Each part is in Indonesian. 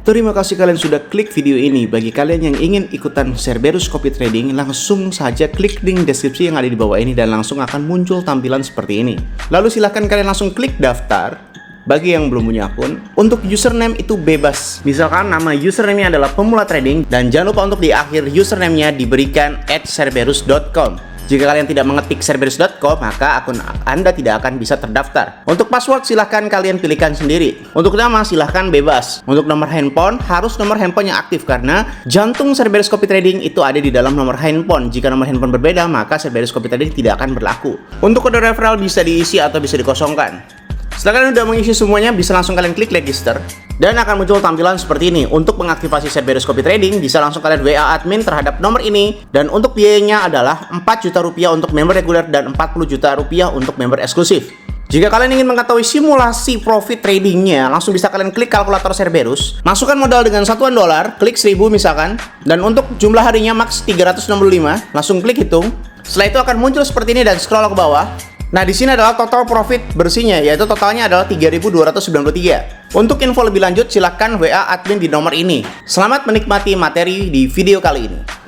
Terima kasih kalian sudah klik video ini. Bagi kalian yang ingin ikutan Cerberus Copy Trading, langsung saja klik link deskripsi yang ada di bawah ini dan langsung akan muncul tampilan seperti ini. Lalu silahkan kalian langsung klik daftar. Bagi yang belum punya akun, untuk username itu bebas. Misalkan nama username-nya adalah pemula trading dan jangan lupa untuk di akhir username-nya diberikan @cerberus.com. Jika kalian tidak mengetik cerberus.com, maka akun Anda tidak akan bisa terdaftar. Untuk password silahkan kalian pilihkan sendiri. Untuk nama silahkan bebas. Untuk nomor handphone harus nomor handphone yang aktif karena jantung Cerberus Copy Trading itu ada di dalam nomor handphone. Jika nomor handphone berbeda, maka Cerberus Copy Trading tidak akan berlaku. Untuk kode referral bisa diisi atau bisa dikosongkan. Setelah kalian sudah mengisi semuanya, bisa langsung kalian klik register dan akan muncul tampilan seperti ini. Untuk mengaktifasi Cerberus Copy Trading, bisa langsung kalian WA admin terhadap nomor ini. Dan untuk biayanya adalah 4 juta rupiah untuk member reguler dan 40 juta rupiah untuk member eksklusif. Jika kalian ingin mengetahui simulasi profit tradingnya, langsung bisa kalian klik kalkulator Cerberus, masukkan modal dengan satuan dolar, klik 1000 misalkan, dan untuk jumlah harinya max 365, langsung klik hitung. Setelah itu akan muncul seperti ini dan scroll ke bawah. Nah, di sini adalah total profit bersihnya, yaitu totalnya adalah 3.293. Untuk info lebih lanjut, silahkan WA admin di nomor ini. Selamat menikmati materi di video kali ini.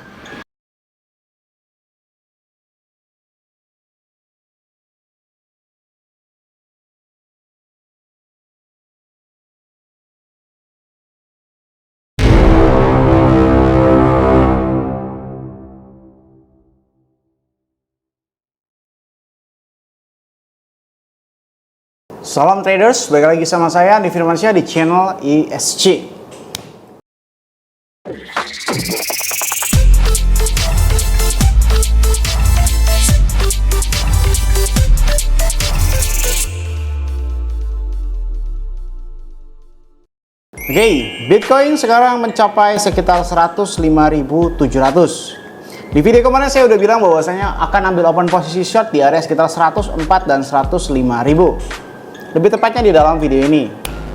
Salam traders, balik lagi sama saya di Firmansyah di channel ESG. Oke, Bitcoin sekarang mencapai sekitar 105.700. Di video kemarin saya udah bilang bahwasanya akan ambil open posisi short di area sekitar 104 dan 105.000. Lebih tepatnya di dalam video ini.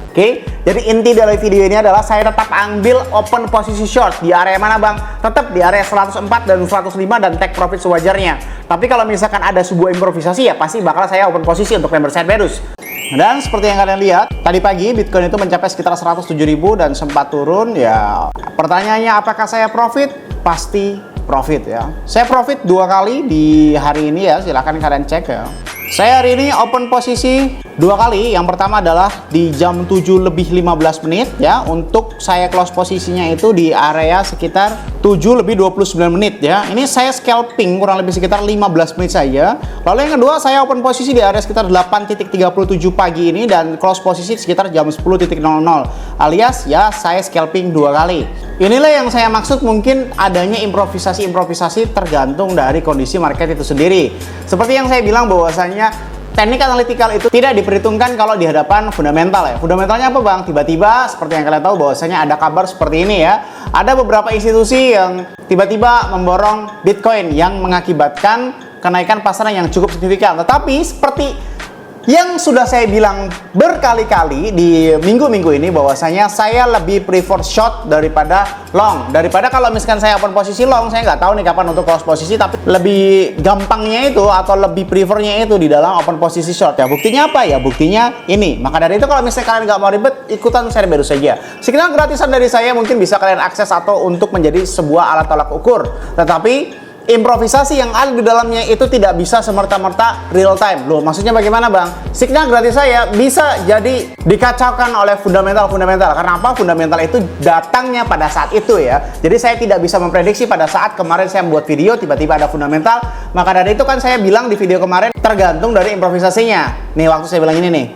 Oke, jadi inti dari video ini adalah saya tetap ambil open posisi short di area mana bang? Tetap di area 104 dan 105 dan take profit sewajarnya. Tapi kalau misalkan ada sebuah improvisasi ya pasti bakal saya open posisi untuk member Cerberus. Dan seperti yang kalian lihat, tadi pagi Bitcoin itu mencapai sekitar 107.000 dan sempat turun ya. Pertanyaannya apakah saya profit? Pasti profit ya. Saya profit 2 kali di hari ini ya, silahkan kalian cek ya. Saya hari ini open posisi 2 kali. Yang pertama adalah di jam 7:15 ya. Untuk saya close posisinya itu di area sekitar 7:29 ya. Ini saya scalping kurang lebih sekitar 15 menit saja. Lalu yang kedua saya open posisi di area sekitar 8:37 pagi ini dan close posisi sekitar jam 10:00 alias ya saya scalping 2 kali. Inilah yang saya maksud, mungkin adanya improvisasi tergantung dari kondisi market itu sendiri. Seperti yang saya bilang bahwasanya teknik analytical itu tidak diperhitungkan kalau di hadapan fundamental ya. Fundamentalnya apa bang? Tiba-tiba seperti yang kalian tahu bahwasanya ada kabar seperti ini ya. Ada beberapa institusi yang tiba-tiba memborong Bitcoin yang mengakibatkan kenaikan pasaran yang cukup signifikan. Tetapi seperti yang sudah saya bilang berkali-kali di minggu-minggu ini bahwasanya saya lebih prefer short daripada long. Daripada kalau misalkan saya open posisi long, saya nggak tahu nih kapan untuk close posisi, tapi lebih gampangnya itu atau lebih prefernya itu di dalam open posisi short. Ya buktinya apa ya? Buktinya ini. Maka dari itu kalau misalnya kalian nggak mau ribet, ikutan Cerberus saja. Sekitar gratisan dari saya mungkin bisa kalian akses atau untuk menjadi sebuah alat tolak ukur. Tetapi improvisasi yang ada di dalamnya itu tidak bisa semerta-merta real time. Loh, maksudnya bagaimana bang? Signal gratis saya bisa jadi dikacaukan oleh fundamental. Karena apa? Fundamental itu datangnya pada saat itu ya. Jadi saya tidak bisa memprediksi pada saat kemarin saya membuat video tiba-tiba ada fundamental. Maka dari itu kan saya bilang di video kemarin tergantung dari improvisasinya. Nih waktu saya bilang ini nih.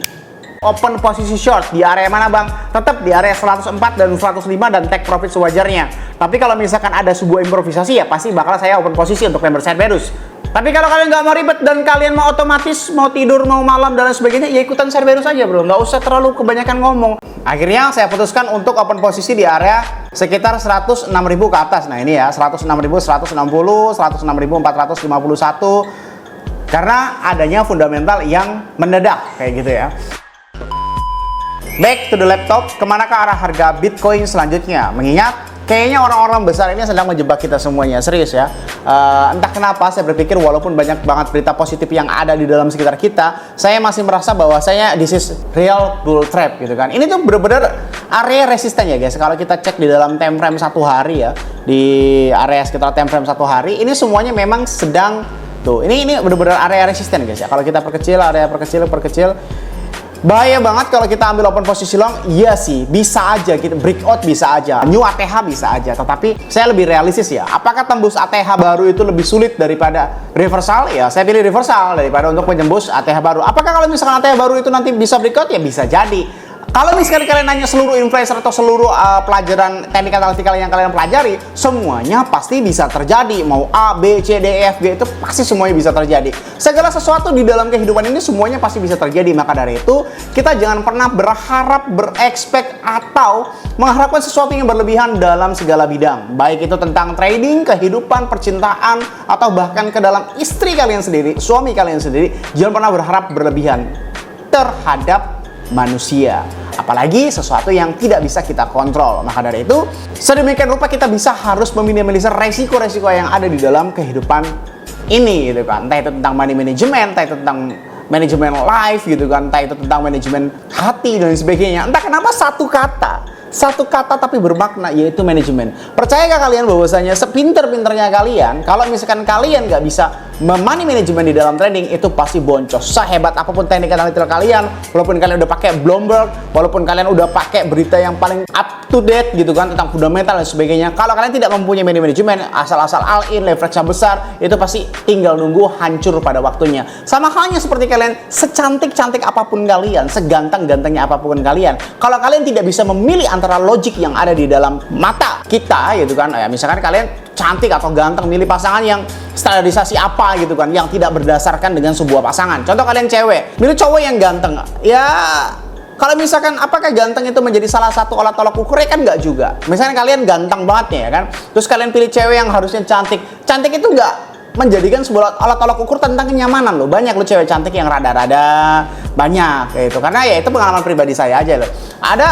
Open posisi short di area mana bang? Tetap di area 104 dan 105 dan take profit sewajarnya. Tapi kalau misalkan ada sebuah improvisasi ya pasti bakal saya open posisi untuk member Cerberus. Tapi kalau kalian nggak mau ribet dan kalian mau otomatis, mau tidur, mau malam dan sebagainya, ya ikutan Cerberus aja bro. Nggak usah terlalu kebanyakan ngomong. Akhirnya saya putuskan untuk open posisi di area sekitar 106.000 ke atas. Nah ini ya 106.160, 106.451 karena adanya fundamental yang mendadak kayak gitu ya. Back to the laptop, kemana ke arah harga Bitcoin selanjutnya? Mengingat Kayaknya orang-orang besar ini sedang menjebak kita semuanya, serius ya. Entah kenapa saya berpikir walaupun banyak banget berita positif yang ada di dalam sekitar kita, saya masih merasa bahwa this is real bull trap gitu kan. Ini tuh benar-benar area resisten ya guys. Kalau kita cek di dalam time frame 1 hari ya, di area sekitar time frame 1 hari, ini semuanya memang sedang tuh. Ini benar-benar area resisten guys ya. Kalau kita perkecil, area perkecil. Bahaya banget kalau kita ambil open posisi long. Iya sih, bisa aja kita breakout, bisa aja new ATH, bisa aja. Tetapi saya lebih realistis ya. Apakah tembus ATH baru itu lebih sulit daripada reversal? Ya saya pilih reversal daripada untuk menembus ATH baru. Apakah kalau misalkan ATH baru itu nanti bisa breakout? Ya bisa jadi. Kalau misalkan kalian nanya seluruh influencer atau seluruh pelajaran teknik analytical yang kalian pelajari, semuanya pasti bisa terjadi. Mau A, B, C, D, E, F, G, itu pasti semuanya bisa terjadi. Segala sesuatu di dalam kehidupan ini semuanya pasti bisa terjadi. Maka dari itu, kita jangan pernah berharap, berekspek, atau mengharapkan sesuatu yang berlebihan dalam segala bidang. Baik itu tentang trading, kehidupan, percintaan, atau bahkan ke dalam istri kalian sendiri, suami kalian sendiri. Jangan pernah berharap berlebihan terhadap manusia, apalagi sesuatu yang tidak bisa kita kontrol. Maka dari itu, sedemikian rupa kita harus meminimalisir resiko-resiko yang ada di dalam kehidupan ini gitu kan. Entah itu tentang money management, entah itu tentang manajemen life gitu kan, entah itu tentang manajemen hati dan sebagainya. Entah kenapa satu kata tapi bermakna, yaitu manajemen. Percayakah kalian bahwasanya sepinter-pinternya kalian, kalau misalkan kalian nggak bisa money management di dalam trading, itu pasti boncos. Sehebat apapun teknik analytical kalian, walaupun kalian udah pakai Bloomberg, walaupun kalian udah pakai berita yang paling up to date gitu kan tentang fundamental dan sebagainya, kalau kalian tidak mempunyai money management, asal-asal all in, leverage-nya besar, itu pasti tinggal nunggu hancur pada waktunya. Sama halnya seperti kalian, secantik-cantik apapun kalian, seganteng-gantengnya apapun kalian, kalau kalian tidak bisa memilih antara logik yang ada di dalam mata kita gitu kan, ya misalkan kalian cantik atau ganteng, milih pasangan yang standarisasi apa gitu kan, yang tidak berdasarkan dengan sebuah pasangan. Contoh kalian cewek, milih cowok yang ganteng, ya kalau misalkan apakah ganteng itu menjadi salah satu alat tolak ukur? Ya kan nggak juga. Misalnya kalian ganteng banget nih ya kan, terus kalian pilih cewek yang harusnya cantik itu nggak menjadikan sebuah alat tolak ukur tentang kenyamanan loh. Banyak loh cewek cantik yang rada-rada banyak kayak itu, karena ya itu pengalaman pribadi saya aja loh. Ada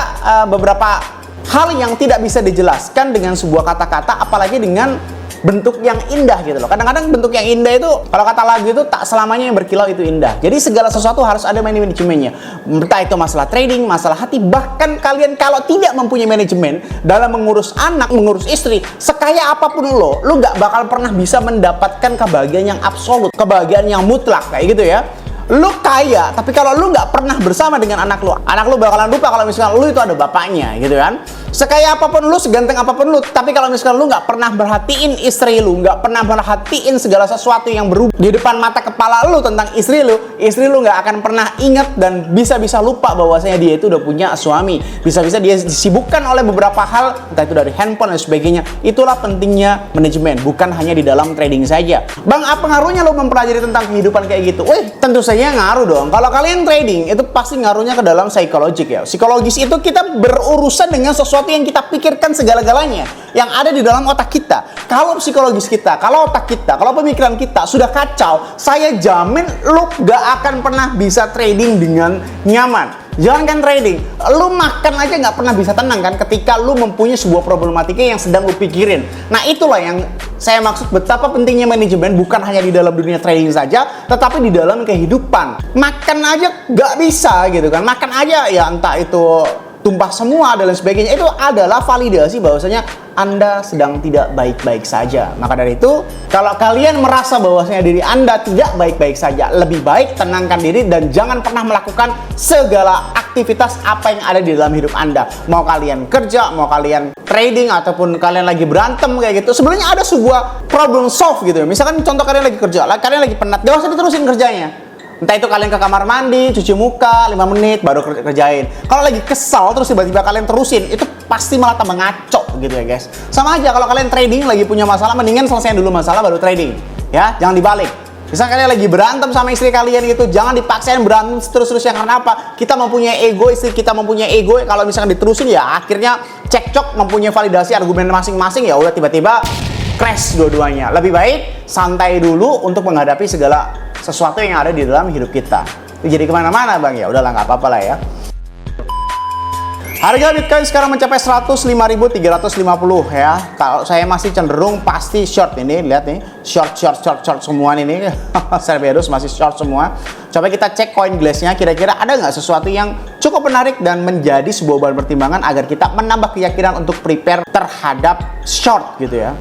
beberapa hal yang tidak bisa dijelaskan dengan sebuah kata-kata, apalagi dengan bentuk yang indah gitu loh. Kadang-kadang bentuk yang indah itu, kalau kata lagu itu, tak selamanya yang berkilau itu indah. Jadi segala sesuatu harus ada manajemennya. Entah itu masalah trading, masalah hati, bahkan kalian kalau tidak mempunyai manajemen dalam mengurus anak, mengurus istri, sekaya apapun lo nggak bakal pernah bisa mendapatkan kebahagiaan yang absolut, kebahagiaan yang mutlak kayak gitu ya. Lu kaya, tapi kalau lu nggak pernah bersama dengan anak lu bakalan lupa kalau misalkan lu itu ada bapaknya gitu kan. Sekaya apapun lu, seganteng apapun lu, tapi kalau misalkan lu nggak pernah merhatiin istri lu, nggak pernah merhatiin segala sesuatu yang berubah di depan mata kepala lu tentang istri lu nggak akan pernah ingat dan bisa-bisa lupa bahwasanya dia itu udah punya suami. Bisa-bisa dia disibukkan oleh beberapa hal, entah itu dari handphone dan sebagainya. Itulah pentingnya manajemen, bukan hanya di dalam trading saja. Bang, apa ngaruhnya lu mempelajari tentang kehidupan kayak gitu? Tentu saja ngaruh dong. Kalau kalian trading, itu pasti ngaruhnya ke dalam psikologis ya. Psikologis itu kita berurusan dengan sesuatu yang kita pikirkan segala-galanya yang ada di dalam otak kita. Kalau psikologis kita, kalau otak kita, kalau pemikiran kita sudah kacau, saya jamin lu gak akan pernah bisa trading dengan nyaman. Jangankan trading, lu makan aja nggak pernah bisa tenang kan ketika lu mempunyai sebuah problematika yang sedang lu pikirin. Nah itulah yang saya maksud betapa pentingnya manajemen, bukan hanya di dalam dunia trading saja, tetapi di dalam kehidupan. Makan aja nggak bisa gitu kan, makan aja ya entah itu tumpah semua dan lain sebagainya, itu adalah validasi bahwasanya Anda sedang tidak baik-baik saja. Maka dari itu, kalau kalian merasa bahwasanya diri Anda tidak baik-baik saja, lebih baik tenangkan diri dan jangan pernah melakukan segala aktivitas apa yang ada di dalam hidup Anda. Mau kalian kerja, mau kalian trading, ataupun kalian lagi berantem kayak gitu, sebenarnya ada sebuah problem solve gitu. Misalkan contoh kalian lagi kerja, kalian lagi penat, gak usah diterusin kerjanya. Entah itu kalian ke kamar mandi, cuci muka 5 menit baru kerjain. Kalau lagi kesal terus tiba-tiba kalian terusin, itu pasti malah tambah ngaco gitu ya guys. Sama aja kalau kalian trading lagi punya masalah, mendingan selesaiin dulu masalah baru trading. Ya, jangan dibalik. Misal kalian lagi berantem sama istri kalian gitu, jangan dipaksain berantem terus-terusnya. Karena apa? Kita mempunyai ego, istri kita mempunyai ego. Kalau misalkan diterusin ya akhirnya cekcok, mempunyai validasi argumen masing-masing, ya udah tiba-tiba crash dua-duanya. Lebih baik santai dulu untuk menghadapi segala sesuatu yang ada di dalam hidup kita. Jadi kemana-mana bang, ya udahlah nggak apa-apa lah ya. Harga Bitcoin sekarang mencapai 105.350 ya. Kalau saya masih cenderung pasti short ini. Lihat nih, short semua ini. Cerberus masih short semua. Coba kita cek coin glass-nya, kira-kira ada nggak sesuatu yang cukup menarik dan menjadi sebuah bahan pertimbangan agar kita menambah keyakinan untuk prepare terhadap short gitu ya.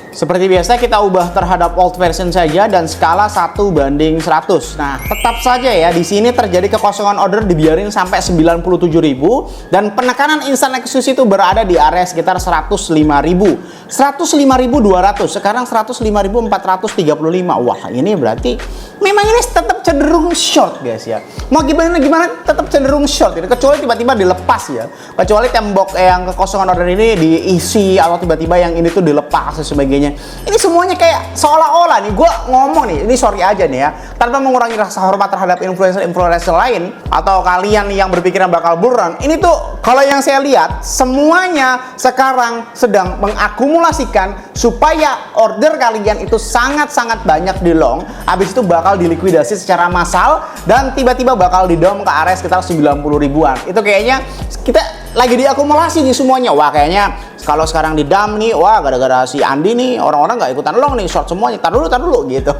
Seperti biasa kita ubah terhadap old version saja dan skala 1:100. Nah, tetap saja ya di sini terjadi kekosongan order, dibiarin sampai 97.000 dan penekanan instant execution itu berada di area sekitar 105.000. 105.200, sekarang 105.435. Wah, ini berarti memang ini tetap cenderung short guys ya. Mau gimana tetap cenderung short ini, kecuali tiba-tiba dilepas ya. Kecuali tembok yang kekosongan order ini diisi atau tiba-tiba yang ini tuh dilepas dan sebagainya. Ini semuanya kayak seolah-olah nih, gue ngomong nih, ini sorry aja nih ya, tanpa mengurangi rasa hormat terhadap influencer lain atau kalian yang berpikiran bakal buron. Ini tuh kalau yang saya lihat semuanya sekarang sedang mengakumulasikan supaya order kalian itu sangat-sangat banyak di long, habis itu bakal dilikuidasi secara massal dan tiba-tiba bakal didom ke area sekitar 90 ribuan. Itu kayaknya kita lagi diakumulasi nih semuanya. Wah, kayaknya kalau sekarang di dump nih, wah gara-gara si Andi nih orang-orang nggak ikutan long nih, short semuanya. Tar dulu gitu.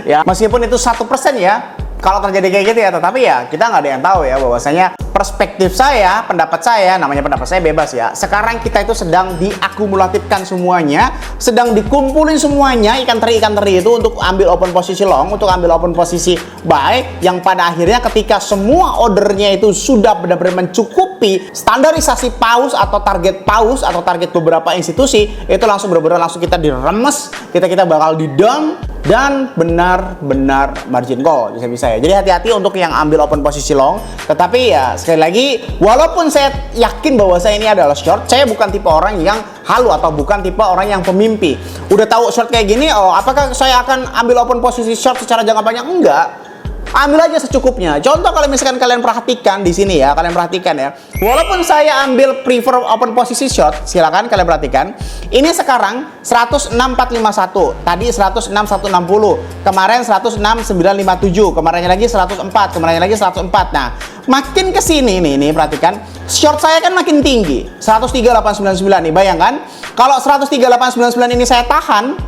Ya, meskipun itu 1% ya kalau terjadi kayak gitu ya, tetapi ya kita nggak ada yang tahu ya, bahwasanya perspektif saya, pendapat saya, namanya pendapat saya bebas ya. Sekarang kita itu sedang diakumulatifkan semuanya, sedang dikumpulin semuanya ikan teri itu untuk ambil open posisi long, untuk ambil open posisi buy, yang pada akhirnya ketika semua ordernya itu sudah benar-benar mencukupi standarisasi paus atau target paus atau target beberapa institusi, itu langsung benar-benar langsung kita diremes, kita bakal di-dump dan benar-benar margin call bisa-bisa ya. Jadi hati-hati untuk yang ambil open posisi long. Tetapi ya sekali lagi, walaupun saya yakin bahwa saya ini adalah short, saya bukan tipe orang yang halu atau bukan tipe orang yang pemimpi. Udah tahu short kayak gini, oh apakah saya akan ambil open posisi short secara jangka panjang? Enggak. Ambil aja secukupnya. Contoh kalau misalkan kalian perhatikan di sini ya, kalian perhatikan ya. Walaupun saya ambil prefer open posisi short, silakan kalian perhatikan. Ini sekarang 106.451, tadi 106.160, kemarin 106.957, kemarinnya lagi 104, kemarinnya lagi 104. Nah, makin ke sini nih perhatikan, short saya kan makin tinggi, 103.899 nih. Bayangkan kalau 103.899 ini saya tahan,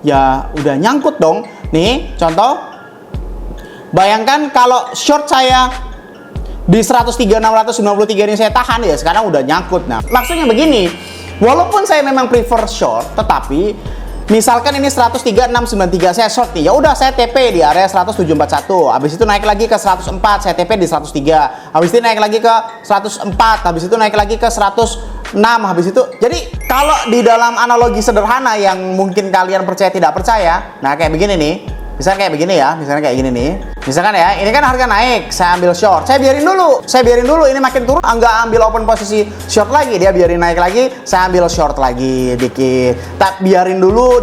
ya udah nyangkut dong. Nih, contoh. Bayangkan kalau short saya di 103.693 ini saya tahan, ya sekarang udah nyangkut. Nah, maksudnya begini, walaupun saya memang prefer short, tetapi misalkan ini 103.693 saya short nih, ya udah saya TP di area 107.41. Habis itu naik lagi ke 104, saya TP di 103. Habis itu naik lagi ke 104, habis itu naik lagi ke 106, habis itu. Jadi kalau di dalam analogi sederhana yang mungkin kalian percaya tidak percaya, nah kayak begini nih. Misalnya kayak begini ya, misalnya kayak gini nih. Misalkan ya, ini kan harga naik, saya ambil short. Saya biarin dulu, ini makin turun, enggak ambil open posisi short lagi. Dia biarin naik lagi, saya ambil short lagi dikit. Tak biarin dulu,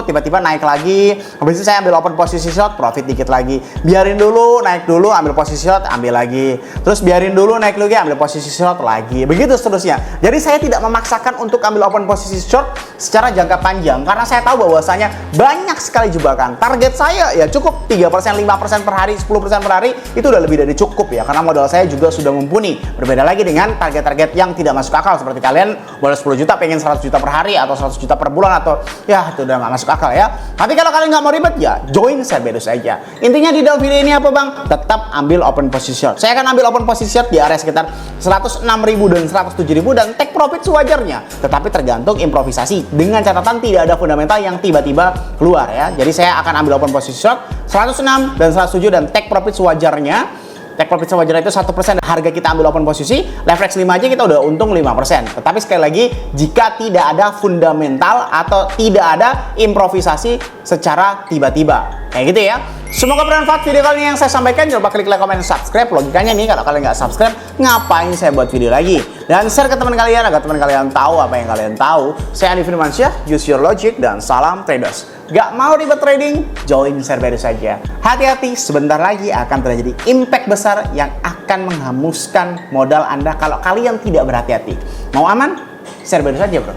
tiba-tiba naik lagi. Habis itu saya ambil open posisi short, profit dikit lagi. Biarin dulu, naik dulu, ambil posisi short, ambil lagi. Terus biarin dulu, naik lagi, ambil posisi short lagi. Begitu seterusnya. Jadi saya tidak memaksakan untuk ambil open posisi short secara jangka panjang, karena saya tahu bahwasanya banyak sekali jebakan. Target saya ya cukup 3%, 5% per hari, 10% per hari, itu udah lebih dari cukup ya, karena modal saya juga sudah mumpuni. Berbeda lagi dengan target-target yang tidak masuk akal, seperti kalian modal 10 juta pengen 100 juta per hari atau 100 juta per bulan, atau ya itu udah nggak masuk akal ya. Tapi kalau kalian nggak mau ribet ya join Cerberus aja. Intinya di dalam video ini apa bang? Tetap ambil open position short. Saya akan ambil open position short di area sekitar 106.000 dan 107.000 dan take profit sewajarnya, tetapi tergantung improvisasi dengan catatan tidak ada fundamental yang tiba-tiba keluar ya. Jadi saya akan ambil open position short 106 dan 107 dan take profit sewajarnya. Take profit sewajarnya itu 1% harga kita ambil open posisi, leverage 5 aja kita udah untung 5%. Tetapi sekali lagi, jika tidak ada fundamental atau tidak ada improvisasi secara tiba-tiba. Kayak gitu ya. Semoga bermanfaat video kali ini yang saya sampaikan. Jangan lupa klik like, comment, dan subscribe. Logikanya nih, kalau kalian nggak subscribe, ngapain saya buat video lagi? Dan share ke teman kalian agar teman kalian tahu apa yang kalian tahu. Saya Andi Firmansyah, use your logic, dan salam traders. Gak mau ribet trading? Join Cerberus saja. Hati-hati, sebentar lagi akan terjadi impact besar yang akan menghanguskan modal Anda kalau kalian tidak berhati-hati. Mau aman? Cerberus saja bro.